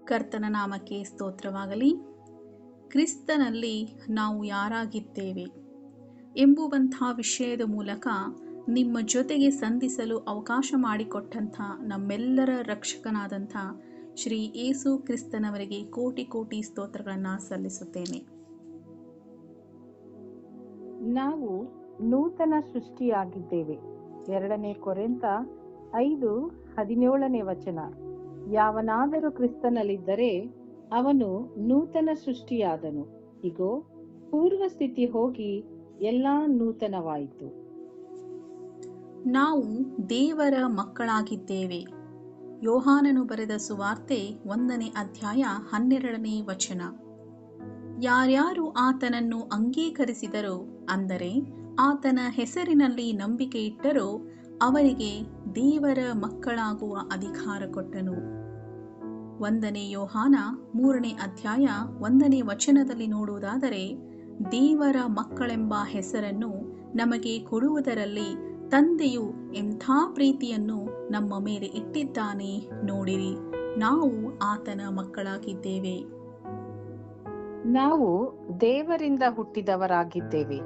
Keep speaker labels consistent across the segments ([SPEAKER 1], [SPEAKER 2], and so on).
[SPEAKER 1] ಕರ್ತನ ನಾಮಕ್ಕೆ ಸ್ತೋತ್ರವಾಗಲಿ. ಕ್ರಿಸ್ತನಲ್ಲಿ ನಾವು ಯಾರಾಗಿದ್ದೇವೆ ಎಂಬುವಂಥ ವಿಷಯದ ಮೂಲಕ ನಿಮ್ಮ ಜೊತೆಗೆ ಸಂಧಿಸಲು ಅವಕಾಶ ಮಾಡಿಕೊಟ್ಟಂಥ ನಮ್ಮೆಲ್ಲರ ರಕ್ಷಕನಾದಂಥ ಶ್ರೀ ಯೇಸು ಕ್ರಿಸ್ತನವರಿಗೆ ಕೋಟಿ ಕೋಟಿ ಸ್ತೋತ್ರಗಳನ್ನು ಸಲ್ಲಿಸುತ್ತೇನೆ.
[SPEAKER 2] ನಾವು ನೂತನ ಸೃಷ್ಟಿಯಾಗಿದ್ದೇವೆ. 2 ಕೊರಿಂಥ 5:17 ಯಾವನಾದರೂ ಕ್ರಿಸ್ತನಲ್ಲಿದ್ದರೆ ಅವನು ನೂತನ ಸೃಷ್ಟಿಯಾದನು, ಇಗೋ ಪೂರ್ವ ಸ್ಥಿತಿ ಹೋಗಿ ಎಲ್ಲ ನೂತನವಾಯಿತು.
[SPEAKER 1] ನಾವು ದೇವರ ಮಕ್ಕಳಾಗಿದ್ದೇವೆ. ಯೋಹಾನನು ಬರೆದ ಸುವಾರ್ತೆ 1ನೇ ಅಧ್ಯಾಯ 12ನೇ ವಚನ. ಯಾರ್ಯಾರು ಆತನನ್ನು ಅಂಗೀಕರಿಸಿದರೋ, ಅಂದರೆ ಆತನ ಹೆಸರಿನಲ್ಲಿ ನಂಬಿಕೆ ಇಟ್ಟರೋ, ಅವರಿಗೆ ದೇವರ ಮಕ್ಕಳಾಗುವ ಅಧಿಕಾರ ಕೊಟ್ಟನು. 1ನೇ ಯೋಹಾನ 3ನೇ ಅಧ್ಯಾಯ 1ನೇ ವಚನದಲ್ಲಿ ನೋಡುವುದಾದರೆ, ದೇವರ ಮಕ್ಕಳೆಂಬ ಹೆಸರನ್ನು ನಮಗೆ ಕೊಡುವುದರಲ್ಲಿ ತಂದೆಯು ಎಂಥ ಪ್ರೀತಿಯನ್ನು ನಮ್ಮ ಮೇಲೆ ಇಟ್ಟಿದ್ದಾನೆ ನೋಡಿರಿ, ನಾವು ಆತನ ಮಕ್ಕಳಾಗಿದ್ದೇವೆ.
[SPEAKER 2] ನಾವು ದೇವರಿಂದ ಹುಟ್ಟಿದವರಾಗಿದ್ದೇವೆ.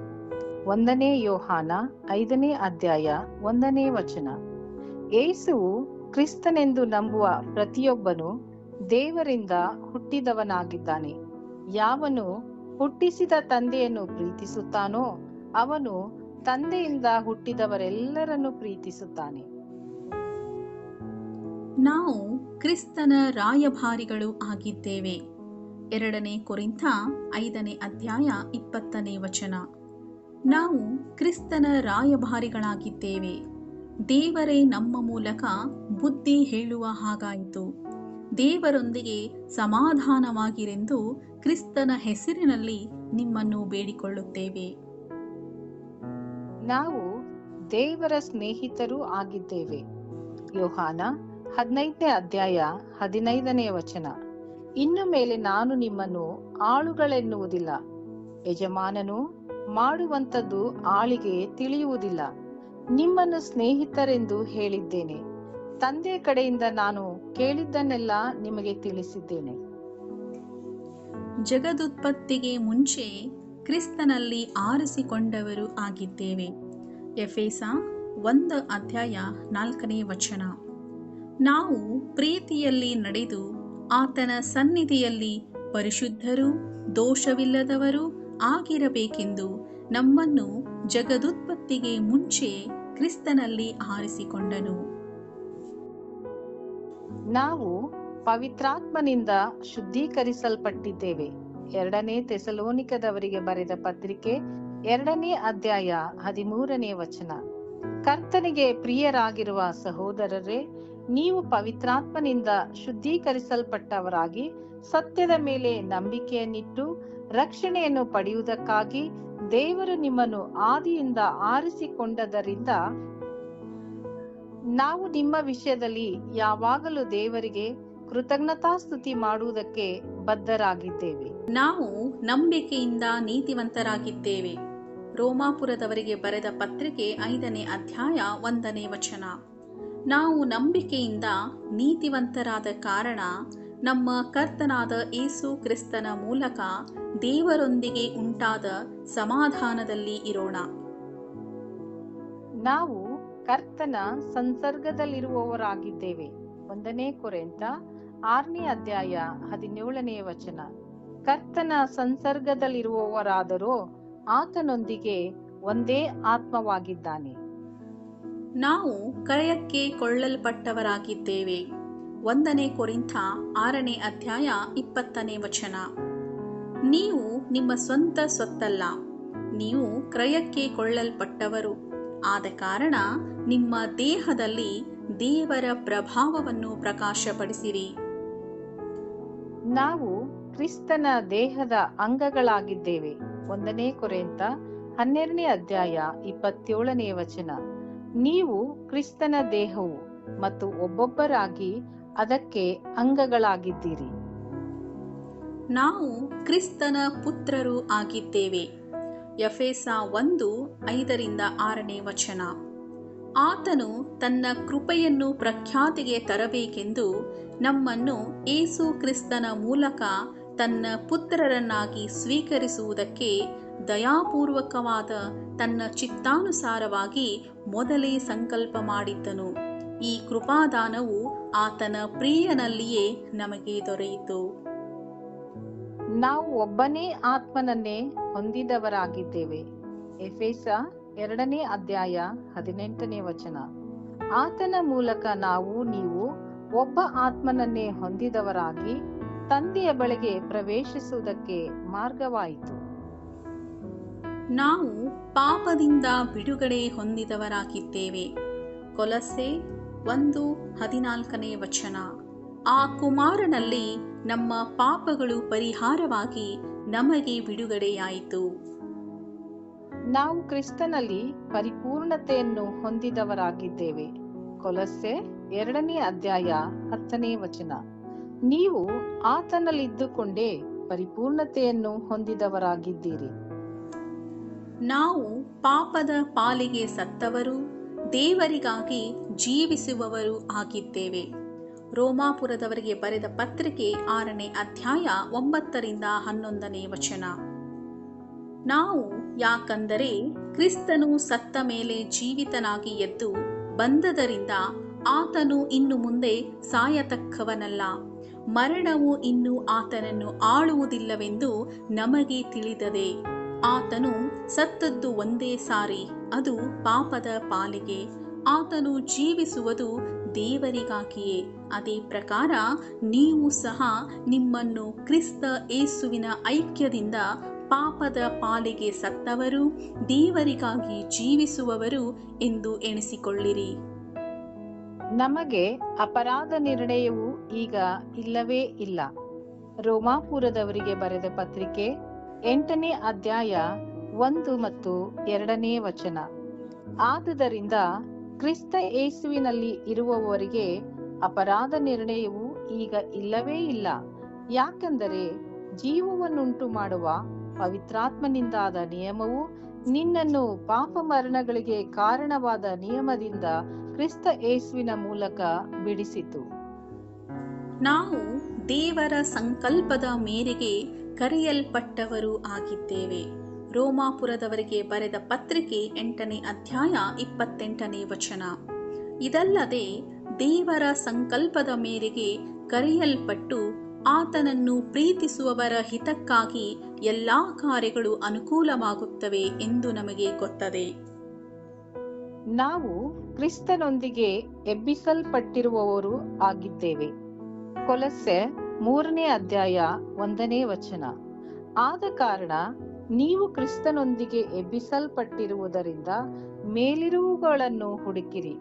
[SPEAKER 2] 1ನೇ ಯೋಹಾನ 5ನೇ ಅಧ್ಯಾಯ 1ನೇ ವಚನ. ಯೇಸುವು ಕ್ರಿಸ್ತನೆಂದು ನಂಬುವ ಪ್ರತಿಯೊಬ್ಬನು ದೇವರಿಂದ ಹುಟ್ಟಿದವನಾಗಿದ್ದಾನೆ. ಯಾವನು ಹುಟ್ಟಿಸಿದ ತಂದೆಯನ್ನು ಪ್ರೀತಿಸುತ್ತಾನೋ ಅವನು ತಂದೆಯಿಂದ ಹುಟ್ಟಿದವರೆಲ್ಲರನ್ನು ಪ್ರೀತಿಸುತ್ತಾನೆ.
[SPEAKER 1] ನಾವು ಕ್ರಿಸ್ತನ ರಾಯಭಾರಿಗಳು ಆಗಿದ್ದೇವೆ. 2ನೇ ಕೊರಿಂಥ 5ನೇ ಅಧ್ಯಾಯ 20ನೇ ವಚನ. ನಾವು ಕ್ರಿಸ್ತನ ರಾಯಭಾರಿಗಳಾಗಿದ್ದೇವೆ. ದೇವರೇ ನಮ್ಮ ಮೂಲಕ ಬುದ್ಧಿ ಹೇಳುವ ಹಾಗಾಯಿತು. ದೇವರೊಂದಿಗೆ ಸಮಾಧಾನವಾಗಿರೆಂದು ಕ್ರಿಸ್ತನ ಹೆಸರಿನಲ್ಲಿ ನಿಮ್ಮನ್ನು ಬೇಡಿಕೊಳ್ಳುತ್ತೇವೆ.
[SPEAKER 2] ನಾವು ದೇವರ ಸ್ನೇಹಿತರೂ ಆಗಿದ್ದೇವೆ. ಯೋಹಾನ 15ನೇ ಅಧ್ಯಾಯ 15ನೇ ವಚನ. ಇನ್ನು ಮೇಲೆ ನಾನು ನಿಮ್ಮನ್ನು ಆಳುಗಳೆನ್ನುವುದಿಲ್ಲ, ಯಜಮಾನನು ಮಾಡುವಂಥದ್ದು ಆಳಿಗೆ ತಿಳಿಯುವುದಿಲ್ಲ. ನಿಮ್ಮನ್ನು ಸ್ನೇಹಿತರೆಂದು ಹೇಳಿದ್ದೇನೆ. ತಂದೆ ಕಡೆಯಿಂದ ನಾನು ಕೇಳಿದ್ದನ್ನೆಲ್ಲ ನಿಮಗೆ ತಿಳಿಸಿದ್ದೇನೆ.
[SPEAKER 1] ಜಗದುತ್ಪತ್ತಿಗೆ ಮುಂಚೆ ಕ್ರಿಸ್ತನಲ್ಲಿ ಆರಿಸಿಕೊಂಡವರು ಆಗಿದ್ದೇವೆ. ಎಫೆಸ 1 ಅಧ್ಯಾಯ 4ನೇ ವಚನ. ನಾವು ಪ್ರೀತಿಯಲ್ಲಿ ನಡೆದು ಆತನ ಸನ್ನಿಧಿಯಲ್ಲಿ ಪರಿಶುದ್ಧರೂ ದೋಷವಿಲ್ಲದವರು ಆಗಿರಬೇಕೆಂದು ನಮ್ಮನ್ನು ಜಗದುತ್ಪತ್ತಿಗೆ ಮುಂಚೆ ಕ್ರಿಸ್ತನಲ್ಲಿ ಆರಿಸಿಕೊಂಡನು.
[SPEAKER 2] ನಾವು ಪವಿತ್ರಾತ್ಮನಿಂದ ಶುದ್ಧೀಕರಿಸಲ್ಪಟ್ಟಿದ್ದೇವೆ. 2ನೇ ಥೆಸಲೋನಿಕದವರಿಗೆ ಬರೆದ ಪತ್ರಿಕೆ 2ನೇ ಅಧ್ಯಾಯ 13ನೇ ವಚನ. ಕರ್ತನಿಗೆ ಪ್ರಿಯರಾಗಿರುವ ಸಹೋದರರೇ, ನೀವು ಪವಿತ್ರಾತ್ಮನಿಂದ ಶುದ್ಧೀಕರಿಸಲ್ಪಟ್ಟವರಾಗಿ ಸತ್ಯದ ಮೇಲೆ ನಂಬಿಕೆಯನ್ನಿಟ್ಟು ರಕ್ಷಣೆಯನ್ನು ಪಡೆಯುವುದಕ್ಕಾಗಿ ದೇವರು ನಿಮ್ಮನ್ನು ಆದಿಯಿಂದ ಆರಿಸಿಕೊಂಡದರಿಂದ ನಾವು ನಿಮ್ಮ ವಿಷಯದಲ್ಲಿ ಯಾವಾಗಲೂ ದೇವರಿಗೆ ಕೃತಜ್ಞತಾಸ್ತುತಿ ಮಾಡುವುದಕ್ಕೆ ಬದ್ಧರಾಗಿದ್ದೇವೆ.
[SPEAKER 1] ನಾವು ನಂಬಿಕೆಯಿಂದ ನೀತಿವಂತರಾಗಿದ್ದೇವೆ. ರೋಮಾಪುರದವರಿಗೆ ಬರೆದ ಪತ್ರಿಕೆ 5ನೇ ಅಧ್ಯಾಯ 1ನೇ ವಚನ. ನಾವು ನಂಬಿಕೆಯಿಂದ ನೀತಿವಂತರಾದ ಕಾರಣ ನಮ್ಮ ಕರ್ತನಾದ ಯೇಸು ಕ್ರಿಸ್ತನ ಮೂಲಕ ದೇವರೊಂದಿಗೆ ಉಂಟಾದ ಸಮಾಧಾನದಲ್ಲಿ ಇರೋಣ.
[SPEAKER 2] ನಾವು ಕರ್ತನ ಸಂಸರ್ಗದಲ್ಲಿರುವವರಾಗಿದ್ದೇವೆ. 1ನೇ ಕೊರಿಂಥ 6ನೇ ಅಧ್ಯಾಯ 17ನೇ ವಚನ. ಕರ್ತನ ಸಂಸರ್ಗದಲ್ಲಿರುವವರಾದರೋ ಆತನೊಂದಿಗೆ ಒಂದೇ ಆತ್ಮವಾಗಿದ್ದಾನೆ.
[SPEAKER 1] ನಾವು ಕ್ರಯಕ್ಕೆ ಕೊಳ್ಳಲ್ಪಟ್ಟವರಾಗಿದ್ದೇವೆ. 1ನೇ ಕೊರಿಂಥ 6ನೇ ಅಧ್ಯಾಯ 20ನೇ ವಚನ. ನೀವು ನಿಮ್ಮ ಸ್ವಂತ ಸೊತ್ತಲ್ಲ, ನೀವು ಕ್ರಯಕ್ಕೆ ಕೊಳ್ಳಲ್ಪಟ್ಟವರು ಆದ ಕಾರಣ ನಿಮ್ಮ ದೇಹದಲ್ಲಿ ದೇವರ ಪ್ರಭಾವವನ್ನು ಪ್ರಕಾಶಪಡಿಸಿರಿ.
[SPEAKER 2] ನಾವು ಕ್ರಿಸ್ತನ ದೇಹದ ಅಂಗಗಳಾಗಿದ್ದೇವೆ. 1ನೇ ಕೊರಿಂಥ 12ನೇ ಅಧ್ಯಾಯ 27ನೇ ವಚನ. ನೀವು ಕ್ರಿಸ್ತನ ದೇಹವು ಮತ್ತು ಒಬ್ಬೊಬ್ಬರಾಗಿ ಅದಕ್ಕೆ ಅಂಗಗಳಾಗಿದ್ದೀರಿ.
[SPEAKER 1] ನಾವು ಕ್ರಿಸ್ತನ ಪುತ್ರರು ಆಗಿದ್ದೇವೆ. ಎಫೆಸ 1:5-6ನೇ ವಚನ. ಆತನು ತನ್ನ ಕೃಪೆಯನ್ನು ಪ್ರಖ್ಯಾತಿಗೆ ತರಬೇಕೆಂದು ನಮ್ಮನ್ನು ಯೇಸು ಕ್ರಿಸ್ತನ ಮೂಲಕ ತನ್ನ ಪುತ್ರರನ್ನಾಗಿ ಸ್ವೀಕರಿಸುವುದಕ್ಕೆ ದಯಾಪೂರ್ವಕವಾದ ತನ್ನ ಚಿತ್ತಾನುಸಾರವಾಗಿ ಮೊದಲೇ ಸಂಕಲ್ಪ ಮಾಡಿದ್ದನು. ಈ ಕೃಪಾದಾನವು ಆತನ ಪ್ರಿಯನಲ್ಲಿಯೇ ನಮಗೆ ದೊರೆಯಿತು.
[SPEAKER 2] ನಾವು ಒಬ್ಬನೇ ಆತ್ಮನನ್ನೇ ಹೊಂದಿದವರಾಗಿದ್ದೇವೆ. ಎಫೆಸ 2ನೇ ಅಧ್ಯಾಯ 18ನೇ ವಚನ. ಆತನ ಮೂಲಕ ನೀವು ಒಬ್ಬ ಆತ್ಮನನ್ನೇ ಹೊಂದಿದವರಾಗಿ ತಂದೆಯ ಬಳಿಗೆ ಪ್ರವೇಶಿಸುವುದಕ್ಕೆ ಮಾರ್ಗವಾಯಿತು.
[SPEAKER 1] ನಾವು ಪಾಪದಿಂದ ಬಿಡುಗಡೆ ಹೊಂದಿದವರಾಗಿದ್ದೇವೆ. ಕೊಲಸ್ಸೆ 1:14ನೇ ವಚನ. ಆ ಕುಮಾರನಲ್ಲಿ ನಮ್ಮ ಪಾಪಗಳು ಪರಿಹಾರವಾಗಿ ನಮಗೆ ಬಿಡುಗಡೆಯಾಯಿತು.
[SPEAKER 2] ನಾವು ಕ್ರಿಸ್ತನಲ್ಲಿ ಪರಿಪೂರ್ಣತೆಯನ್ನು ಹೊಂದಿದವರಾಗಿದ್ದೇವೆ. ಕೊಲಸ್ಸೆ 2ನೇ ಅಧ್ಯಾಯ 10ನೇ ವಚನ. ನೀವು ಆತನಲ್ಲಿದ್ದುಕೊಂಡೇ ಪರಿಪೂರ್ಣತೆಯನ್ನು ಹೊಂದಿದವರಾಗಿದ್ದೀರಿ.
[SPEAKER 1] ನಾವು ಪಾಪದ ಪಾಲಿಗೆ ಸತ್ತವರು, ದೇವರಿಗಾಗಿ ಜೀವಿಸುವವರು ಆಗಿದ್ದೇವೆ. ರೋಮಾಪುರದವರಿಗೆ ಬರೆದ ಪತ್ರಿಕೆ 6ನೇ ಅಧ್ಯಾಯ 9ರಿಂದ 11ನೇ ವಚನ. ನಾವು ಯಾಕಂದರೆ ಕ್ರಿಸ್ತನು ಸತ್ತ ಮೇಲೆ ಜೀವಿತನಾಗಿ ಎದ್ದು ಬಂದದರಿಂದ ಆತನು ಇನ್ನು ಮುಂದೆ ಸಾಯತಕ್ಕವನಲ್ಲ, ಮರಣವು ಇನ್ನು ಆತನನ್ನು ಆಳುವುದಿಲ್ಲವೆಂದು ನಮಗೆ ತಿಳಿದದೆ. ಆತನು ಸತ್ತದ್ದು ಒಂದೇ ಸಾರಿ, ಅದು ಪಾಪದ ಪಾಲಿಗೆ. ಆತನು ಜೀವಿಸುವುದು ದೇವರಿಗಾಗಿಯೇ. ಅದೇ ಪ್ರಕಾರ ನೀವು ಸಹ ನಿಮ್ಮನ್ನು ಕ್ರಿಸ್ತ ಯೇಸುವಿನ ಐಕ್ಯದಿಂದ ಪಾಪದ ಪಾಲಿಗೆ ಸತ್ತವರು, ದೇವರಿಗಾಗಿ ಜೀವಿಸುವವರು ಎಂದು ಎಣಿಸಿಕೊಳ್ಳಿರಿ.
[SPEAKER 2] ನಮಗೆ ಅಪರಾಧ ನಿರ್ಣಯವು ಈಗ ಇಲ್ಲವೇ ಇಲ್ಲ. ರೋಮಾಪುರದವರಿಗೆ ಬರೆದ ಪತ್ರಿಕೆ 8ನೇ ಅಧ್ಯಾಯ 1 ಮತ್ತು 2ನೇ ವಚನ. ಆದುದರಿಂದ ಕ್ರಿಸ್ತ ಯೇಸುವಿನಲ್ಲಿ ಇರುವವರಿಗೆ ಅಪರಾಧ ನಿರ್ಣಯವು ಈಗ ಇಲ್ಲವೇ ಇಲ್ಲ. ಯಾಕೆಂದರೆ ಜೀವವನ್ನುಂಟು ಮಾಡುವ ಪವಿತ್ರಾತ್ಮನಿಂದಾದ ನಿಯಮವು ನಿನ್ನನ್ನು ಪಾಪ ಮರಣಗಳಿಗೆ ಕಾರಣವಾದ ನಿಯಮದಿಂದ ಕ್ರಿಸ್ತ ಯೇಸುವಿನ ಮೂಲಕ ಬಿಡಿಸಿತು.
[SPEAKER 1] ನಾವು ದೇವರ ಸಂಕಲ್ಪದ ಮೇರೆಗೆ ಕರೆಯಲ್ಪಟ್ಟವರು ಆಗಿದ್ದೇವೆ. ರೋಮಾಪುರದವರಿಗೆ ಬರೆದ ಪತ್ರಿಕೆ 8ನೇ ಅಧ್ಯಾಯ 28ನೇ ವಚನ. ಇದಲ್ಲದೆ ದೇವರ ಸಂಕಲ್ಪದ ಮೇರೆಗೆ ಕರೆಯಲ್ಪಟ್ಟು ಆತನನ್ನು ಪ್ರೀತಿಸುವವರ ಹಿತಕ್ಕಾಗಿ ಎಲ್ಲಾ ಕಾರ್ಯಗಳು ಅನುಕೂಲವಾಗುತ್ತವೆ ಎಂದು ನಮಗೆ ಗೊತ್ತದೆ.
[SPEAKER 2] ನಾವು ಕ್ರಿಸ್ತನೊಂದಿಗೆ ಎಬ್ಬಿಸಲ್ಪಟ್ಟಿರುವವರು ಆಗಿದ್ದೇವೆ. ಕೊಲಸ್ಸೆ 3ನೇ ಅಧ್ಯಾಯ 1ನೇ ವಚನ. ಆದ ಕಾರಣ ನೀವು ಕ್ರಿಸ್ತನೊಂದಿಗೆ ಎಬ್ಬಿಸಲ್ಪಟ್ಟಿರುವುದರಿಂದ ಮೇಲಿರುವುಗಳನ್ನು ಹುಡುಕಿರಿ,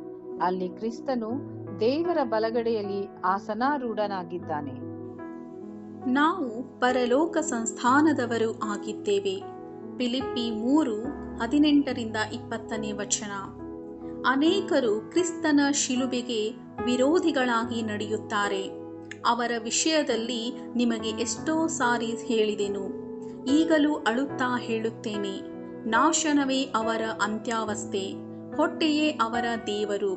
[SPEAKER 2] ಅಲ್ಲಿ ಕ್ರಿಸ್ತನು ದೇವರ ಬಲಗಡೆಯಲ್ಲಿ ಆಸನಾರೂಢನಾಗಿದ್ದಾನೆ.
[SPEAKER 1] ನಾವು ಪರಲೋಕ ಸಂಸ್ಥಾನದವರು ಆಗಿದ್ದೇವೆ. ಫಿಲಿಪ್ಪಿ 3:18ರಿಂದ 20ನೇ ವಚನ. ಅನೇಕರು ಕ್ರಿಸ್ತನ ಶಿಲುಬೆಗೆ ವಿರೋಧಿಗಳಾಗಿ ನಡೆಯುತ್ತಾರೆ. ಅವರ ವಿಷಯದಲ್ಲಿ ನಿಮಗೆ ಎಷ್ಟೋ ಸಾರಿ ಹೇಳಿದೆನು, ಈಗಲೂ ಅಳುತ್ತಾ ಹೇಳುತ್ತೇನೆ. ನಾಶನವೇ ಅವರ ಅಂತ್ಯಾವಸ್ಥೆ, ಹೊಟ್ಟೆಯೇ ಅವರ ದೇವರು,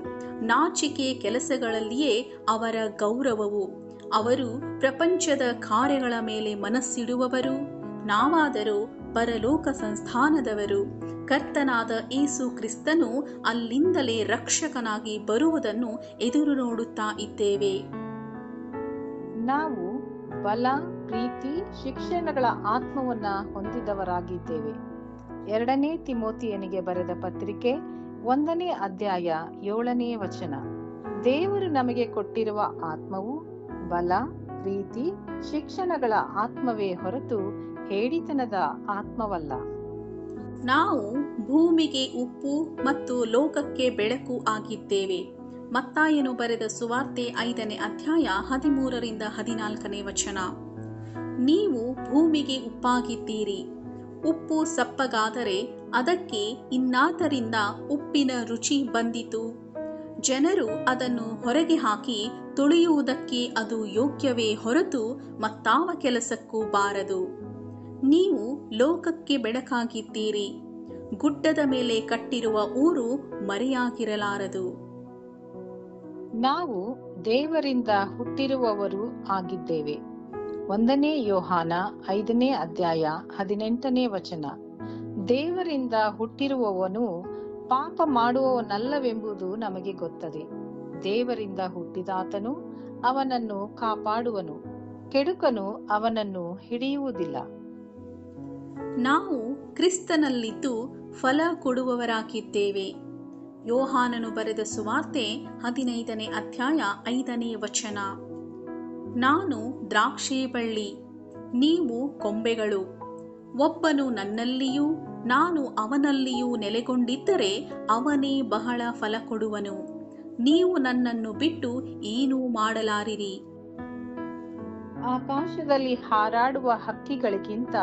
[SPEAKER 1] ನಾಚಿಕೆ ಕೆಲಸಗಳಲ್ಲಿಯೇ ಅವರ ಗೌರವವು. ಅವರು ಪ್ರಪಂಚದ ಕಾರ್ಯಗಳ ಮೇಲೆ ಮನಸ್ಸಿಡುವವರು. ನಾವಾದರೂ ಪರಲೋಕ ಸಂಸ್ಥಾನದವರು. ಕರ್ತನಾದ ಯೇಸು ಕ್ರಿಸ್ತನು ಅಲ್ಲಿಂದಲೇ ರಕ್ಷಕನಾಗಿ ಬರುವುದನ್ನು ಎದುರು ನೋಡುತ್ತಾ ಇದ್ದೇವೆ.
[SPEAKER 2] ನಾವು ಬಲ, ಪ್ರೀತಿ, ಶಿಕ್ಷಣಗಳ ಆತ್ಮವನ್ನ ಹೊಂದಿದವರಾಗಿದ್ದೇವೆ. 2ನೇ ತಿಮೋಥಿಯನಿಗೆ ಬರೆದ ಪತ್ರಿಕೆ 1ನೇ ಅಧ್ಯಾಯ 7ನೇ ವಚನ. ದೇವರು ನಮಗೆ ಕೊಟ್ಟಿರುವ ಆತ್ಮವು ಬಲ, ಪ್ರೀತಿ, ಶಿಕ್ಷಣಗಳ ಆತ್ಮವೇ ಹೊರತು ಹೇಡಿತನದ ಆತ್ಮವಲ್ಲ.
[SPEAKER 1] ನಾವು ಭೂಮಿಗೆ ಉಪ್ಪು ಮತ್ತು ಲೋಕಕ್ಕೆ ಬೆಳಕು ಆಗಿದ್ದೇವೆ. ಮತ್ತಾಯನು ಬರೆದ ಸುವಾರ್ತೆ 5ನೇ ಅಧ್ಯಾಯ 13ರಿಂದ 14ನೇ ವಚನ. ನೀವು ಭೂಮಿಗೆ ಉಪ್ಪಾಗಿದ್ದೀರಿ. ಉಪ್ಪು ಸಪ್ಪಗಾದರೆ ಅದಕ್ಕೆ ಇನ್ನಾತರಿಂದ ಉಪ್ಪಿನ ರುಚಿ ಬಂದಿತು. ಜನರು ಅದನ್ನು ಹೊರಗೆ ಹಾಕಿ ತುಳಿಯುವುದಕ್ಕೆ ಅದು ಯೋಗ್ಯವೇ ಹೊರತು ಮತ್ತಾವ ಕೆಲಸಕ್ಕೂ ಬಾರದು. ನೀವು ಲೋಕಕ್ಕೆ ಬೆಳಕಾಗಿದ್ದೀರಿ. ಗುಡ್ಡದ ಮೇಲೆ ಕಟ್ಟಿರುವ ಊರು ಮರೆಯಾಗಿರಲಾರದು.
[SPEAKER 2] ನಾವು ದೇವರಿಂದ ಹುಟ್ಟಿರುವವರು ಆಗಿದ್ದೇವೆ. 1 ಯೋಹಾನ 5ನೇ ಅಧ್ಯಾಯ 18ನೇ ವಚನ. ದೇವರಿಂದ ಹುಟ್ಟಿರುವವನು ಪಾಪ ಮಾಡುವವನಲ್ಲವೆಂಬುದು ನಮಗೆ ಗೊತ್ತದೆ. ದೇವರಿಂದ ಹುಟ್ಟಿದಾತನು ಅವನನ್ನು ಕಾಪಾಡುವನು, ಕೆಡುಕನು ಅವನನ್ನು ಹಿಡಿಯುವುದಿಲ್ಲ.
[SPEAKER 1] ನಾವು ಕ್ರಿಸ್ತನಲ್ಲಿದ್ದು ಫಲ ಕೊಡುವವರಾಗಿದ್ದೇವೆ. ಯೋಹಾನನು ಬರೆದ ಸುವಾರ್ತೆ 15ನೇ ಅಧ್ಯಾಯ 5ನೇ ವಚನ. ನಾನು ದ್ರಾಕ್ಷಿ ಬಳ್ಳಿ, ನೀವು ಕೊಂಬೆಗಳು. ಒಬ್ಬನು ನನ್ನಲ್ಲಿಯೂ ನಾನು ಅವನಲ್ಲಿಯೂ ನೆಲೆಗೊಂಡಿದ್ದರೆ ಅವನೇ ಬಹಳ ಫಲ ಕೊಡುವನು. ನೀವು ನನ್ನನ್ನು ಬಿಟ್ಟು ಏನೂ ಮಾಡಲಾರಿರಿ.
[SPEAKER 2] ಆಕಾಶದಲ್ಲಿ ಹಾರಾಡುವ ಹಕ್ಕಿಗಳಿಗಿಂತ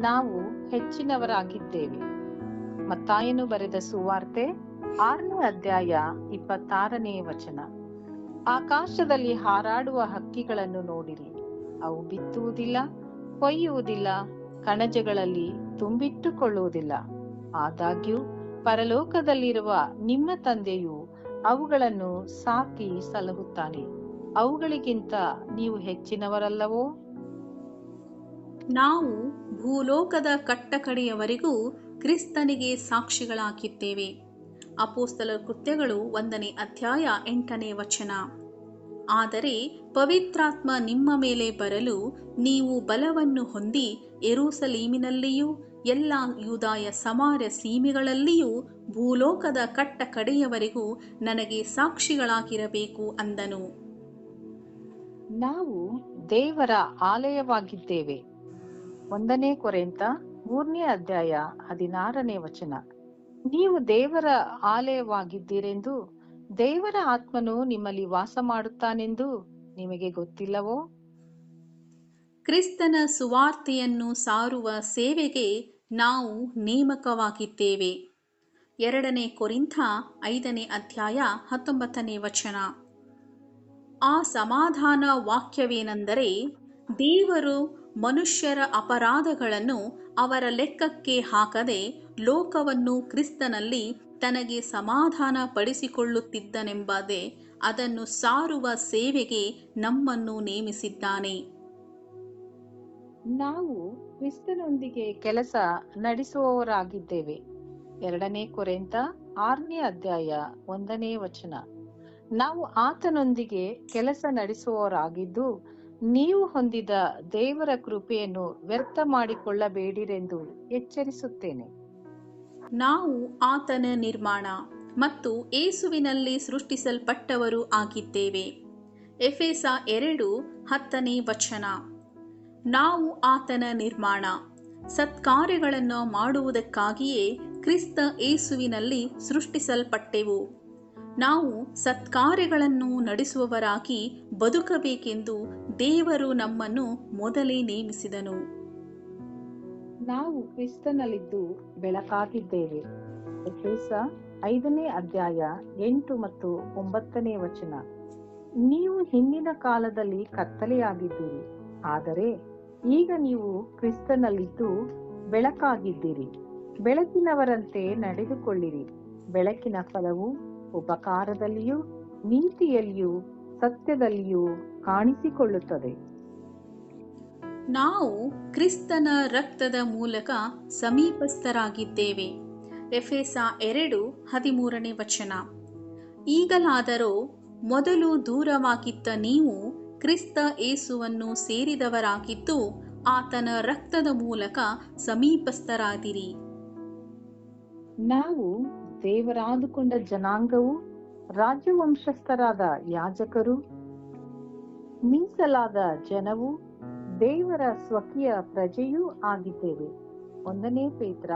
[SPEAKER 2] ನಾವು ಹೆಚ್ಚಿನವರಾಗಿದ್ದೇವೆ. ಮತ್ತಾಯನು ಬರೆದ ಸುವಾರ್ತೆ 6ನೇ ಅಧ್ಯಾಯ 26ನೇ ವಚನ. ಆಕಾಶದಲ್ಲಿ ಹಾರಾಡುವ ಹಕ್ಕಿಗಳನ್ನು ನೋಡಿರಿ. ಅವು ಬಿತ್ತುವುದಿಲ್ಲ, ಕೊಯ್ಯುವುದಿಲ್ಲ, ಕಣಜಗಳಲ್ಲಿ ತುಂಬಿಟ್ಟುಕೊಳ್ಳುವುದಿಲ್ಲ. ಆದಾಗ್ಯೂ ಪರಲೋಕದಲ್ಲಿರುವ ನಿಮ್ಮ ತಂದೆಯು ಅವುಗಳನ್ನು ಸಾಕಿ ಸಲಹುತ್ತಾನೆ. ಅವುಗಳಿಗಿಂತ ನೀವು ಹೆಚ್ಚಿನವರಲ್ಲವೋ?
[SPEAKER 1] ನಾವು ಭೂಲೋಕದ ಕಟ್ಟಕಡೆಯವರೆಗೂ ಕ್ರಿಸ್ತನಿಗೆ ಸಾಕ್ಷಿಗಳಾಗಿದ್ದೇವೆ. ಅಪೊಸ್ತಲರ ಕೃತ್ಯಗಳು 1ನೇ ಅಧ್ಯಾಯ 8ನೇ ವಚನ. ಆದರೆ ಪವಿತ್ರಾತ್ಮ ನಿಮ್ಮ ಮೇಲೆ ಬರಲು ನೀವು ಬಲವನ್ನು ಹೊಂದಿ ಯೆರೂಸಲೇಮಿನಲ್ಲಿಯೂ ಎಲ್ಲ ಯೂದಾಯ ಸಮಾರ್ಯ ಸೀಮೆಗಳಲ್ಲಿಯೂ ಭೂಲೋಕದ ಕಟ್ಟ ಕಡೆಯವರೆಗೂ ನನಗೆ ಸಾಕ್ಷಿಗಳಾಗಿರಬೇಕು ಅಂದನು.
[SPEAKER 2] ನಾವು ದೇವರ ಆಲಯವಾಗಿದ್ದೇವೆ. 1 ಕೊರಿಂಥ 3ನೇ ಅಧ್ಯಾಯ 16ನೇ ವಚನ. ನೀವು ದೇವರ ಆಲಯವಾಗಿದ್ದೀರೆಂದು, ದೇವರ ಆತ್ಮನು ನಿಮ್ಮಲ್ಲಿ ವಾಸ ಮಾಡುತ್ತಾನೆಂದು ನಿಮಗೆ ಗೊತ್ತಿಲ್ಲವೋ?
[SPEAKER 1] ಕ್ರಿಸ್ತನ ಸುವಾರ್ತೆಯನ್ನು ಸಾರುವ ಸೇವೆಗೆ ನಾವು ನೇಮಕವಾಗಿದ್ದೇವೆ. 2 ಕೊರಿಂಥ 5ನೇ ಅಧ್ಯಾಯ 19ನೇ ವಚನ. ಆ ಸಮಾಧಾನ ವಾಕ್ಯವೇನೆಂದರೆ, ದೇವರು ಮನುಷ್ಯರ ಅಪರಾಧಗಳನ್ನು ಅವರ ಲೆಕ್ಕಕ್ಕೆ ಹಾಕದೆ ಲೋಕವನ್ನು ಕ್ರಿಸ್ತನಲ್ಲಿ ತನಗೆ ಸಮಾಧಾನ ಪಡಿಸಿಕೊಳ್ಳುತ್ತಿದ್ದನೆಂಬುದೇ ಅದನ್ನು ಸಾರುವ ಸೇವೆಗೆ ನಮ್ಮನ್ನು ನೇಮಿಸಿದ್ದಾನೆ.
[SPEAKER 2] ನಾವು ಕ್ರಿಸ್ತನೊಂದಿಗೆ ಕೆಲಸ ನಡೆಸುವವರಾಗಿದ್ದೇವೆ. 2 ಕೊರಿಂಥ 6ನೇ ಅಧ್ಯಾಯ 1ನೇ ವಚನ. ನಾವು ಆತನೊಂದಿಗೆ ಕೆಲಸ ನಡೆಸುವವರಾಗಿದ್ದು, ನೀವು ಹೊಂದಿದ ದೇವರ ಕೃಪೆಯನ್ನು ವ್ಯರ್ಥ ಮಾಡಿಕೊಳ್ಳಬೇಡಿರೆಂದು ಎಚ್ಚರಿಸುತ್ತೇನೆ.
[SPEAKER 1] ನಾವು ಆತನ ನಿರ್ಮಾಣ ಮತ್ತು ಯೇಸುವಿನಲ್ಲಿ ಸೃಷ್ಟಿಸಲ್ಪಟ್ಟವರು ಆಗಿದ್ದೇವೆ. ಎಫೆಸ 2:10ನೇ ವಚನ. ನಾವು ಆತನ ನಿರ್ಮಾಣ, ಸತ್ಕಾರ್ಯಗಳನ್ನು ಮಾಡುವುದಕ್ಕಾಗಿಯೇ ಕ್ರಿಸ್ತ ಯೇಸುವಿನಲ್ಲಿ ಸೃಷ್ಟಿಸಲ್ಪಟ್ಟೆವು. ನಾವು ಸತ್ಕಾರ್ಯಗಳನ್ನು ನಡೆಸುವವರಾಗಿ ಬದುಕಬೇಕೆಂದು ದೇವರು ನಮ್ಮನ್ನು ಮೊದಲೇ ನೇಮಿಸಿದನು.
[SPEAKER 2] ನಾವು ಕ್ರಿಸ್ತನಲ್ಲಿದ್ದು ಬೆಳಕಾಗಿದ್ದೇವೆ. ಎಫೆಸ 5ನೇ ಅಧ್ಯಾಯ 8 ಮತ್ತು 9ನೇ ವಚನ. ನೀವು ಹಿಂದಿನ ಕಾಲದಲ್ಲಿ ಕತ್ತಲೆಯಾಗಿದ್ದೀರಿ, ಆದರೆ ಈಗ ನೀವು ಕ್ರಿಸ್ತನಲ್ಲಿದ್ದು ಬೆಳಕಾಗಿದ್ದೀರಿ. ಬೆಳಕಿನವರಂತೆ ನಡೆದುಕೊಳ್ಳಿರಿ. ಬೆಳಕಿನ ಫಲವು ಉಪಕಾರದಲ್ಲಿಯೂ ನೀತಿಯಲ್ಲಿಯೂ ಸತ್ಯದಲ್ಲಿಯೂ ಕಾಣಿಸಿಕೊಳ್ಳುತ್ತದೆ.
[SPEAKER 1] ನಾವು ಕ್ರಿಸ್ತನ ರಕ್ತದ ಮೂಲಕ ಸಮೀಪಸ್ಥರಾಗಿದ್ದೇವೆ. ಎಫೆಸ 2:13ನೇ ವಚನ. ಈಗಲಾದರೋ ಮೊದಲು ದೂರವಾಗಿದ್ದ ನೀವು ಕ್ರಿಸ್ತ ಯೇಸುವನ್ನು ಸೇರಿದವರಾಗಿದ್ದು ಆತನ ರಕ್ತದ ಮೂಲಕ ಸಮೀಪಸ್ಥರಾದಿರಿ.
[SPEAKER 2] ನಾವು ದೇವರಾದುಕೊಂಡ ಜನಾಂಗವು, ರಾಜವಂಶಸ್ಥರಾದ ಯಾಜಕರು, ಮೀಸಲಾದ ಜನವು, ದೇವರ ಸ್ವಕೀಯ ಪ್ರಜೆಯೂ ಆಗಿದ್ದೇವೆ. 1 ಪೇತ್ರ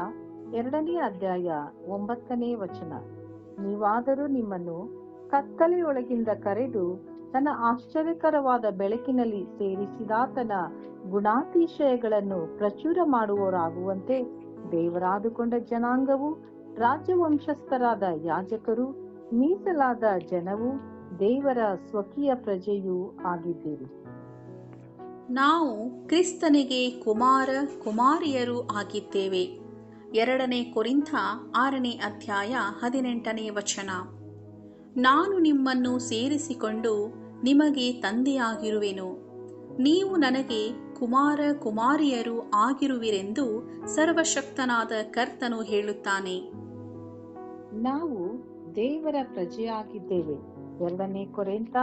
[SPEAKER 2] 2ನೇ ಅಧ್ಯಾಯ 9ನೇ ವಚನ. ನೀವಾದರೂ ನಿಮ್ಮನ್ನು ಕತ್ತಲೆಯೊಳಗಿಂದ ಕರೆದು ತನ್ನ ಆಶ್ಚರ್ಯಕರವಾದ ಬೆಳಕಿನಲ್ಲಿ ಸೇರಿಸಿದಾತನ ಗುಣಾತಿಶಯಗಳನ್ನು ಪ್ರಚುರ ಮಾಡುವವರಾಗುವಂತೆ ದೇವರಾದುಕೊಂಡ ಜನಾಂಗವು, ರಾಜವಂಶಸ್ಥರಾದ ಯಾಜಕರು, ಮೀಸಲಾದ ಜನವು, ದೇವರ ಸ್ವಕೀಯ ಪ್ರಜೆಯೂ ಆಗಿದ್ದೀರಿ.
[SPEAKER 1] ನಾವು ಕ್ರಿಸ್ತನಿಗೆ ಕುಮಾರ ಕುಮಾರಿಯರು ಆಗಿದ್ದೇವೆ. 2 ಕೊರಿಂಥ 6ನೇ ಅಧ್ಯಾಯ 18ನೇ ವಚನ. ನಾನು ನಿಮ್ಮನ್ನು ಸೇರಿಸಿಕೊಂಡು ನಿಮಗೆ ತಂದೆಯಾಗಿರುವೆನು, ನೀವು ನನಗೆ ಕುಮಾರ ಕುಮಾರಿಯರು ಆಗಿರುವಿರೆಂದು ಸರ್ವಶಕ್ತನಾದ ಕರ್ತನು ಹೇಳುತ್ತಾನೆ.
[SPEAKER 2] ನಾವು ದೇವರ ಪ್ರಜೆಯಾಗಿದ್ದೇವೆ. 2 ಕೊರಿಂಥ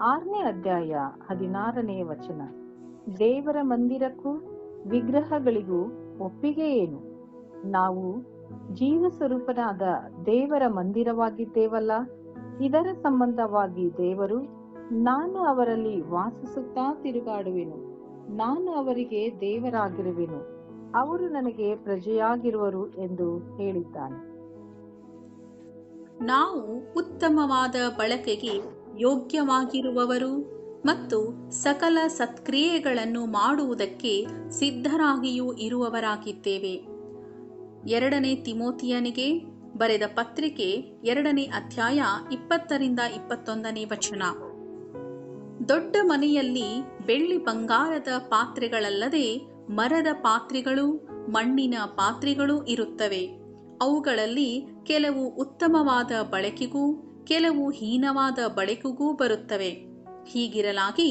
[SPEAKER 2] 6ನೇ ಅಧ್ಯಾಯ 16ನೇ ವಚನ. ದೇವರ ಮಂದಿರಕ್ಕೂ ವಿಗ್ರಹಗಳಿಗೂ ಒಪ್ಪಿಗೆ ಏನು? ನಾವು ಜೀವಸ್ವರೂಪನಾದ ದೇವರ ಮಂದಿರವಾಗಿದ್ದೇವಲ್ಲ. ಇದರ ಸಂಬಂಧವಾಗಿ ದೇವರು, ನಾನು ಅವರಲ್ಲಿ ವಾಸಿಸುತ್ತಾ ತಿರುಗಾಡುವೆನು, ನಾನು ಅವರಿಗೆ ದೇವರಾಗಿರುವೆನು, ಅವರು ನನಗೆ ಪ್ರಜೆಯಾಗಿರುವರು ಎಂದು ಹೇಳಿದ್ದಾನೆ.
[SPEAKER 1] ನಾವು ಉತ್ತಮವಾದ ಬಳಕೆಗೆ ಯೋಗ್ಯವಾಗಿರುವವರು ಮತ್ತು ಸಕಲ ಸತ್ಕ್ರಿಯೆಗಳನ್ನು ಮಾಡುವುದಕ್ಕೆ ಸಿದ್ಧರಾಗಿಯೂ ಇರುವವರಾಗಿದ್ದೇವೆ. 2 ತಿಮೋಥಿಯನಿಗೆ ಬರೆದ ಪತ್ರಿಕೆ 2ನೇ ಅಧ್ಯಾಯ 20ರಿಂದ 21ನೇ ವಚನ. ದೊಡ್ಡ ಮನೆಯಲ್ಲಿ ಬೆಳ್ಳಿ ಬಂಗಾರದ ಪಾತ್ರೆಗಳಲ್ಲದೆ ಮರದ ಪಾತ್ರೆಗಳು, ಮಣ್ಣಿನ ಪಾತ್ರೆಗಳು ಇರುತ್ತವೆ. ಅವುಗಳಲ್ಲಿ ಕೆಲವು ಉತ್ತಮವಾದ ಬಳಕೆಗೂ ಕೆಲವು ಹೀನವಾದ ಬಳಕೆಗೂ ಬರುತ್ತವೆ. ಹೀಗಿರಲಾಗಿ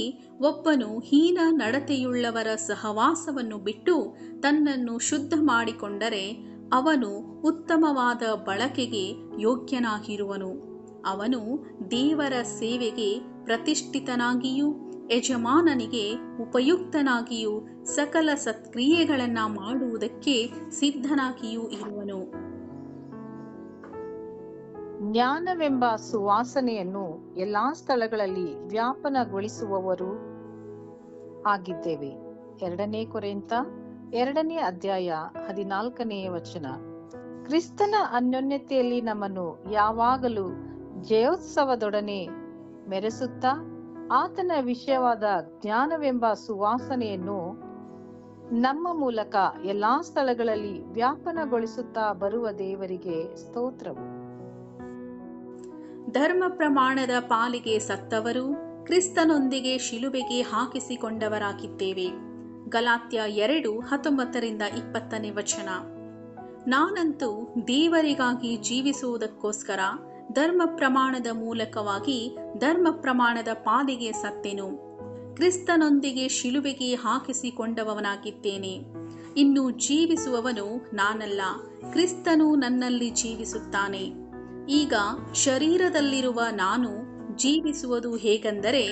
[SPEAKER 1] ಒಬ್ಬನು ಹೀನ ನಡತೆಯುಳ್ಳವರ ಸಹವಾಸವನ್ನು ಬಿಟ್ಟು ತನ್ನನ್ನು ಶುದ್ಧ ಮಾಡಿಕೊಂಡರೆ ಅವನು ಉತ್ತಮವಾದ ಬಳಕೆಗೆ ಯೋಗ್ಯನಾಗಿರುವನು. ಅವನು ದೇವರ ಸೇವೆಗೆ ಪ್ರತಿಷ್ಠಿತನಾಗಿಯೂ ಯಜಮಾನನಿಗೆ ಉಪಯುಕ್ತನಾಗಿಯೂ ಸಕಲ ಸತ್ಕ್ರಿಯೆಗಳನ್ನು ಮಾಡುವುದಕ್ಕೆ ಸಿದ್ಧನಾಗಿಯೂ ಇರುವನು.
[SPEAKER 2] ಜ್ಞಾನವೆಂಬ ಸುವಾಸನೆಯನ್ನು ಎಲ್ಲಾ ಸ್ಥಳಗಳಲ್ಲಿ ವ್ಯಾಪನಗೊಳಿಸುವವರು ಆಗಿದ್ದೇವೆ. 2 ಕೊರಿಂಥ 2ನೇ ಅಧ್ಯಾಯ 14ನೇ ವಚನ. ಕ್ರಿಸ್ತನ ಅನ್ಯೋನ್ಯತೆಯಲ್ಲಿ ನಮ್ಮನ್ನು ಯಾವಾಗಲೂ ಜಯೋತ್ಸವದೊಡನೆ ಮೆರೆಸುತ್ತಾ ಆತನ ವಿಷಯವಾದ ಜ್ಞಾನವೆಂಬ ಸುವಾಸನೆಯನ್ನು ನಮ್ಮ ಮೂಲಕ ಎಲ್ಲಾ ಸ್ಥಳಗಳಲ್ಲಿ ವ್ಯಾಪನಗೊಳಿಸುತ್ತಾ ಬರುವ ದೇವರಿಗೆ ಸ್ತೋತ್ರವು.
[SPEAKER 1] ಧರ್ಮ ಪ್ರಮಾಣದ ಪಾಲಿಗೆ ಸತ್ತವರು ಕ್ರಿಸ್ತನೊಂದಿಗೆ ಶಿಲುಬೆಗೆ ಹಾಕಿಸಿಕೊಂಡವರಾಗಿದ್ದೇವೆ. ಗಲಾತ್ಯ 2:19ರಿಂದ 20ನೇ ವಚನ. ನಾನಂತೂ ದೇವರಿಗಾಗಿ ಜೀವಿಸುವುದಕ್ಕೋಸ್ಕರ ಧರ್ಮ ಪ್ರಮಾಣದ ಮೂಲಕವಾಗಿ ಧರ್ಮ ಪ್ರಮಾಣದ ಪಾಲಿಗೆ ಸತ್ತೆನು. ಕ್ರಿಸ್ತನೊಂದಿಗೆ ಶಿಲುಬೆಗೆ ಹಾಕಿಸಿಕೊಂಡವನಾಗಿದ್ದೇನೆ. ಇನ್ನು ಜೀವಿಸುವವನು ನಾನಲ್ಲ, ಕ್ರಿಸ್ತನು ನನ್ನಲ್ಲಿ ಜೀವಿಸುತ್ತಾನೆ. ಈಗ ಶರೀರದಲ್ಲಿರುವ ನಾನು ಜೀವಿಸುವುದು ಹೇಗೆಂದರೆ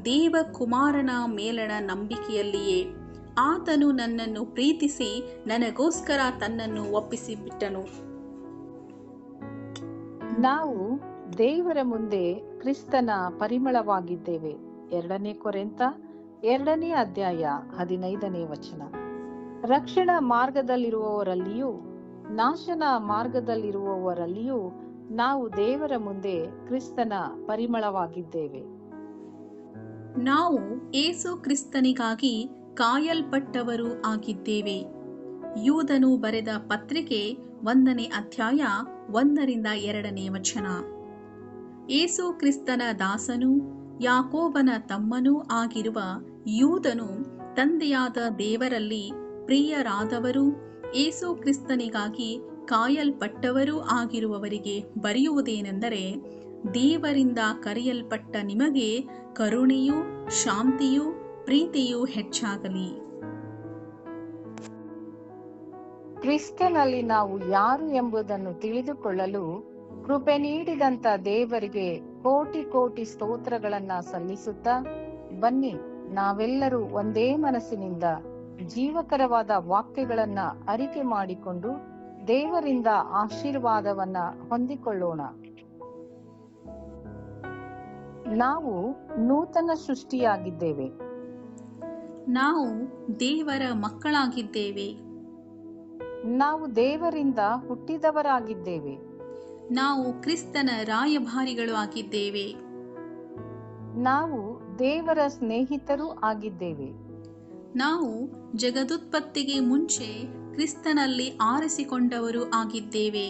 [SPEAKER 1] ದೇವಕುಮಾರನ ಮೇಲಣ ನಂಬಿಕೆಯಲ್ಲಿಯೇ. ಆತನು ನನ್ನನ್ನು ಪ್ರೀತಿಸಿ ನನಗೋಸ್ಕರ ತನ್ನನ್ನು ಒಪ್ಪಿಸಿಬಿಟ್ಟನು.
[SPEAKER 2] ನಾವು ದೇವರ ಮುಂದೆ ಕ್ರಿಸ್ತನ ಪರಿಮಳವಾಗಿದ್ದೇವೆ. 2 ಕೊರಿಂಥ 2ನೇ ಅಧ್ಯಾಯ 15ನೇ ವಚನ. ರಕ್ಷಣಾ ಮಾರ್ಗದಲ್ಲಿರುವವರಲ್ಲಿಯೂ ನಾಶನ ಮಾರ್ಗದಲ್ಲಿರುವವರಲ್ಲಿಯೂ ನಾವು ದೇವರ ಮುಂದೆ ಕ್ರಿಸ್ತನ ಪರಿಮಳವಾಗಿದ್ದೇವೆ.
[SPEAKER 1] ನಾವು ಯೇಸು ಕ್ರಿಸ್ತನಿಗಾಗಿ ಕಾಯಲ್ಪಟ್ಟವರು ಆಗಿದ್ದೇವೆ. ಯೂದನು ಬರೆದ ಪತ್ರಿಕೆ 1ನೇ ಅಧ್ಯಾಯ 1ರಿಂದ 2ನೇ ವಚನ. ಯೇಸು ಕ್ರಿಸ್ತನ ದಾಸನೂ ಯಾಕೋಬನ ತಮ್ಮನೂ ಆಗಿರುವ ಯೂದನು ತಂದೆಯಾದ ದೇವರಲ್ಲಿ ಪ್ರಿಯರಾದವರು, ಯೇಸು ಕ್ರಿಸ್ತನಿಗಾಗಿ ಕಾಯಲ್ಪಟ್ಟವರೂ ಆಗಿರುವವರಿಗೆ ಬರೆಯುವುದೇನೆಂದರೆ, ದೇವರಿಂದ ಕರೆಯಲ್ಪಟ್ಟ ನಿಮಗೆ ಕರುಣೆಯೂ ಶಾಂತಿಯೂ ಪ್ರೀತಿಯೂ ಹೆಚ್ಚಾಗಲಿ.
[SPEAKER 2] ಕ್ರಿಸ್ತನಲ್ಲಿ ನಾವು ಯಾರು ಎಂಬುದನ್ನು ತಿಳಿದುಕೊಳ್ಳಲು ಕೃಪೆ ನೀಡಿದಂತ ದೇವರಿಗೆ ಕೋಟಿ ಕೋಟಿ ಸ್ತೋತ್ರಗಳನ್ನ ಸಲ್ಲಿಸುತ್ತಾ, ಬನ್ನಿ ನಾವೆಲ್ಲರೂ ಒಂದೇ ಮನಸ್ಸಿನಿಂದ ಜೀವಕರವಾದ ವಾಕ್ಯಗಳನ್ನ ಅರಿಕೆ ಮಾಡಿಕೊಂಡು ದೇವರಿಂದ ಆಶೀರ್ವಾದವನ್ನ ಹೊಂದಿಕೊಳ್ಳೋಣ. ನಾವು ನೂತನ ಸೃಷ್ಟಿಯಾಗಿದ್ದೇವೆ.
[SPEAKER 1] ನಾವು ದೇವರ ಮಕ್ಕಳಾಗಿದ್ದೇವೆ.
[SPEAKER 2] ನಾವು ದೇವರಿಂದ ಹುಟ್ಟಿದವರಾಗಿದ್ದೇವೆ.
[SPEAKER 1] ನಾವು ಕ್ರಿಸ್ತನ ರಾಯಭಾರಿಗಳು ಆಗಿದ್ದೇವೆ.
[SPEAKER 2] ನಾವು ದೇವರ ಸ್ನೇಹಿತರೂ ಆಗಿದ್ದೇವೆ.
[SPEAKER 1] ನಾವು ಜಗದುತ್ಪತ್ತಿಗೆ ಮುಂಚೆ ಕ್ರಿಸ್ತನಲ್ಲಿ ಆರಿಸಿಕೊಂಡವರು ಆಗಿದ್ದೇವೆ.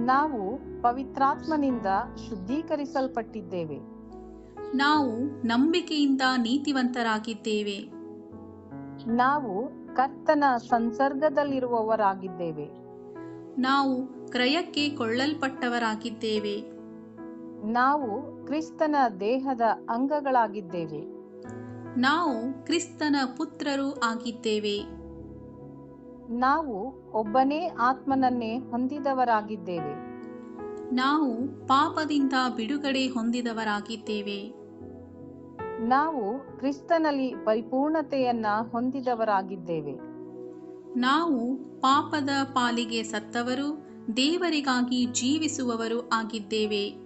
[SPEAKER 2] ನಾವು ಪವಿತ್ರಾತ್ಮನಿಂದ ಶುದ್ಧೀಕರಿಸಲ್ಪಟ್ಟಿದ್ದೇವೆ.
[SPEAKER 1] ನಾವು ನಂಬಿಕೆಯಿಂದ ನೀತಿವಂತರಾಗಿದ್ದೇವೆ.
[SPEAKER 2] ನಾವು ಕರ್ತನ ಸಂಸರ್ಗದಲ್ಲಿರುವವರಾಗಿದ್ದೇವೆ.
[SPEAKER 1] ನಾವು ಕ್ರಯಕ್ಕೆ ಕೊಳ್ಳಲ್ಪಟ್ಟವರಾಗಿದ್ದೇವೆ.
[SPEAKER 2] ನಾವು ಕ್ರಿಸ್ತನ ದೇಹದ ಅಂಗಗಳಾಗಿದ್ದೇವೆ.
[SPEAKER 1] ನಾವು ಕ್ರಿಸ್ತನ ಪುತ್ರರು ಆಗಿದ್ದೇವೆ.
[SPEAKER 2] ನಾವು ಒಬ್ಬನೇ ಆತ್ಮನನ್ನೇ ಹೊಂದಿದವರಾಗಿದ್ದೇವೆ.
[SPEAKER 1] ನಾವು ಪಾಪದಿಂದ ಬಿಡುಗಡೆ ಹೊಂದಿದವರಾಗಿದ್ದೇವೆ.
[SPEAKER 2] ನಾವು ಕ್ರಿಸ್ತನಲ್ಲಿ ಪರಿಪೂರ್ಣತೆಯನ್ನ ಹೊಂದಿದವರಾಗಿದ್ದೇವೆ.
[SPEAKER 1] ನಾವು ಪಾಪದ ಪಾಲಿಗೆ ಸತ್ತವರು, ದೇವರಿಗಾಗಿ ಜೀವಿಸುವವರು ಆಗಿದ್ದೇವೆ.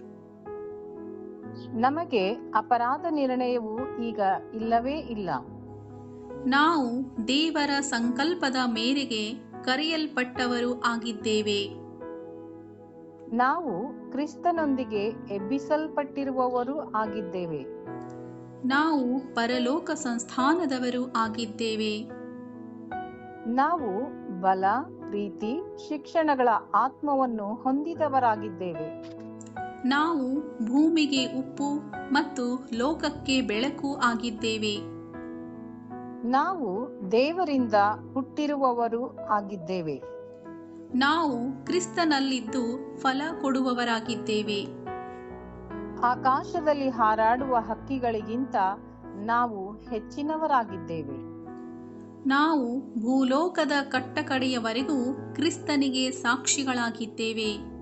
[SPEAKER 2] ನಮಗೆ ಅಪರಾಧ ನಿರ್ಣಯವು ಈಗ ಇಲ್ಲವೇ ಇಲ್ಲ.
[SPEAKER 1] ನಾವು ದೇವರ ಸಂಕಲ್ಪದ ಮೇರೆಗೆ ಕರೆಯಲ್ಪಟ್ಟವರು ಆಗಿದ್ದೇವೆ.
[SPEAKER 2] ನಾವು ಕ್ರಿಸ್ತನೊಂದಿಗೆ ಎಬ್ಬಿಸಲ್ಪಟ್ಟಿರುವವರು ಆಗಿದ್ದೇವೆ.
[SPEAKER 1] ನಾವು ಪರಲೋಕ ಸಂಸ್ಥಾನದವರು ಆಗಿದ್ದೇವೆ.
[SPEAKER 2] ನಾವು ಬಲ, ಪ್ರೀತಿ, ಶಿಕ್ಷಣಗಳ ಆತ್ಮವನ್ನು ಹೊಂದಿದವರಾಗಿದ್ದೇವೆ.
[SPEAKER 1] ನಾವು ಭೂಮಿಗೆ ಉಪ್ಪು ಮತ್ತು ಲೋಕಕ್ಕೆ ಬೆಳಕು ಆಗಿದ್ದೇವೆ.
[SPEAKER 2] ನಾವು ದೇವರಿಂದ ಹುಟ್ಟಿರುವವರು ಆಗಿದ್ದೇವೆ.
[SPEAKER 1] ನಾವು ಕ್ರಿಸ್ತನಲ್ಲಿದ್ದು ಫಲ ಕೊಡುವವರಾಗಿದ್ದೇವೆ.
[SPEAKER 2] ಆಕಾಶದಲ್ಲಿ ಹಾರಾಡುವ ಹಕ್ಕಿಗಳಿಗಿಂತ ನಾವು ಹೆಚ್ಚಿನವರಾಗಿದ್ದೇವೆ.
[SPEAKER 1] ನಾವು ಭೂಲೋಕದ ಕಟ್ಟಕಡೆಯವರೆಗೂ ಕ್ರಿಸ್ತನಿಗೆ ಸಾಕ್ಷಿಗಳಾಗಿದ್ದೇವೆ.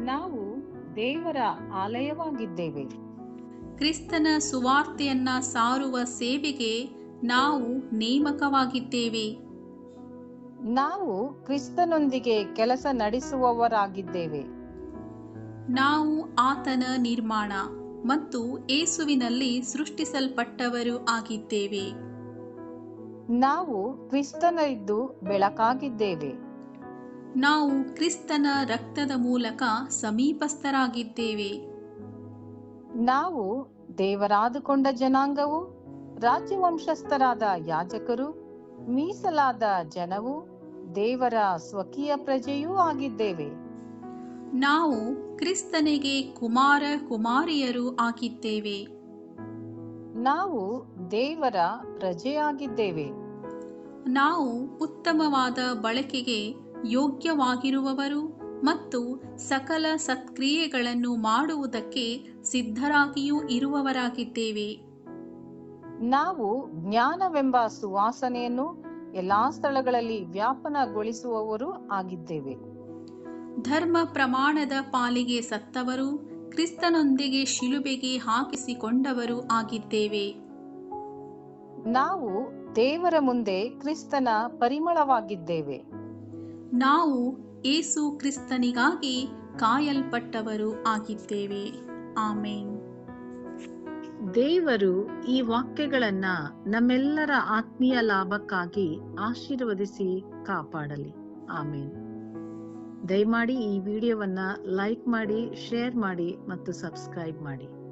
[SPEAKER 2] ನಾವು ದೇವರ ಆಲಯವಾಗಿದ್ದೇವೆ.
[SPEAKER 1] ಕ್ರಿಸ್ತನ ಸುವಾರ್ತೆಯನ್ನ ಸಾರುವ ಸೇವೆಗೆ ನಾವು ನೇಮಕವಾಗಿದ್ದೇವೆ.
[SPEAKER 2] ನಾವು ಕ್ರಿಸ್ತನೊಂದಿಗೆ ಕೆಲಸ ನಡೆಸುವವರಾಗಿದ್ದೇವೆ.
[SPEAKER 1] ನಾವು ಆತನ ನಿರ್ಮಾಣ ಮತ್ತು ಯೇಸುವಿನಲ್ಲಿ ಸೃಷ್ಟಿಸಲ್ಪಟ್ಟವರು ಆಗಿದ್ದೇವೆ.
[SPEAKER 2] ನಾವು ಕ್ರಿಸ್ತನಲ್ಲಿದ್ದು ಬೆಳಕಾಗಿದ್ದೇವೆ.
[SPEAKER 1] ನಾವು ಕ್ರಿಸ್ತನ ರಕ್ತದ ಮೂಲಕ ಸಮೀಪಸ್ಥರಾಗಿದ್ದೇವೆ.
[SPEAKER 2] ನಾವು ದೇವರಾದುಕೊಂಡ ಜನಾಂಗವು, ರಾಜ್ಯವಂಶಸ್ಥರಾದ ಯಾಜಕರು, ಮೀಸಲಾದ ಜನವು, ದೇವರ ಸ್ವಕೀಯ ಪ್ರಜೆಯೂ ಆಗಿದ್ದೇವೆ.
[SPEAKER 1] ನಾವು ಕ್ರಿಸ್ತನಿಗೆ ಕುಮಾರ ಕುಮಾರಿಯರು ಆಗಿದ್ದೇವೆ.
[SPEAKER 2] ನಾವು ದೇವರ ಪ್ರಜೆಯಾಗಿದ್ದೇವೆ.
[SPEAKER 1] ನಾವು ಉತ್ತಮವಾದ ಬಳಕೆಗೆ ಯೋಗ್ಯವಾಗಿರುವವರು ಮತ್ತು ಸಕಲ ಸತ್ಕ್ರಿಯೆಗಳನ್ನು ಮಾಡುವುದಕ್ಕೆ ಸಿದ್ಧರಾಗಿಯೂ ಇರುವವರಾಗಿದ್ದೇವೆ.
[SPEAKER 2] ನಾವು ಜ್ಞಾನವೆಂಬ ಸುವಾಸನೆಯನ್ನು ಎಲ್ಲಾ ಸ್ಥಳಗಳಲ್ಲಿ ವ್ಯಾಪನಗೊಳಿಸುವವರು ಆಗಿದ್ದೇವೆ.
[SPEAKER 1] ಧರ್ಮ ಪ್ರಮಾಣದ ಪಾಲಿಗೆ ಸತ್ತವರು, ಕ್ರಿಸ್ತನೊಂದಿಗೆ ಶಿಲುಬೆಗೆ ಹಾಕಿಸಿಕೊಂಡವರು ಆಗಿದ್ದೇವೆ.
[SPEAKER 2] ನಾವು ದೇವರ ಮುಂದೆ ಕ್ರಿಸ್ತನ ಪರಿಮಳವಾಗಿದ್ದೇವೆ.
[SPEAKER 1] ನಾವು ಯೇಸು ಕ್ರಿಸ್ತನಿಗಾಗಿ ಕಾಯಲ್ಪಟ್ಟವರು ಆಗಿದ್ದೇವೆ. ಆಮೇನ್.
[SPEAKER 2] ದೇವರು ಈ ವಾಕ್ಯಗಳನ್ನ ನಮ್ಮೆಲ್ಲರ ಆತ್ಮೀಯ ಲಾಭಕ್ಕಾಗಿ ಆಶೀರ್ವದಿಸಿ ಕಾಪಾಡಲಿ. ಆಮೇನ್. ದಯಮಾಡಿ ಈ ವಿಡಿಯೋವನ್ನ ಲೈಕ್ ಮಾಡಿ, ಶೇರ್ ಮಾಡಿ ಮತ್ತು ಸಬ್ಸ್ಕ್ರೈಬ್ ಮಾಡಿ.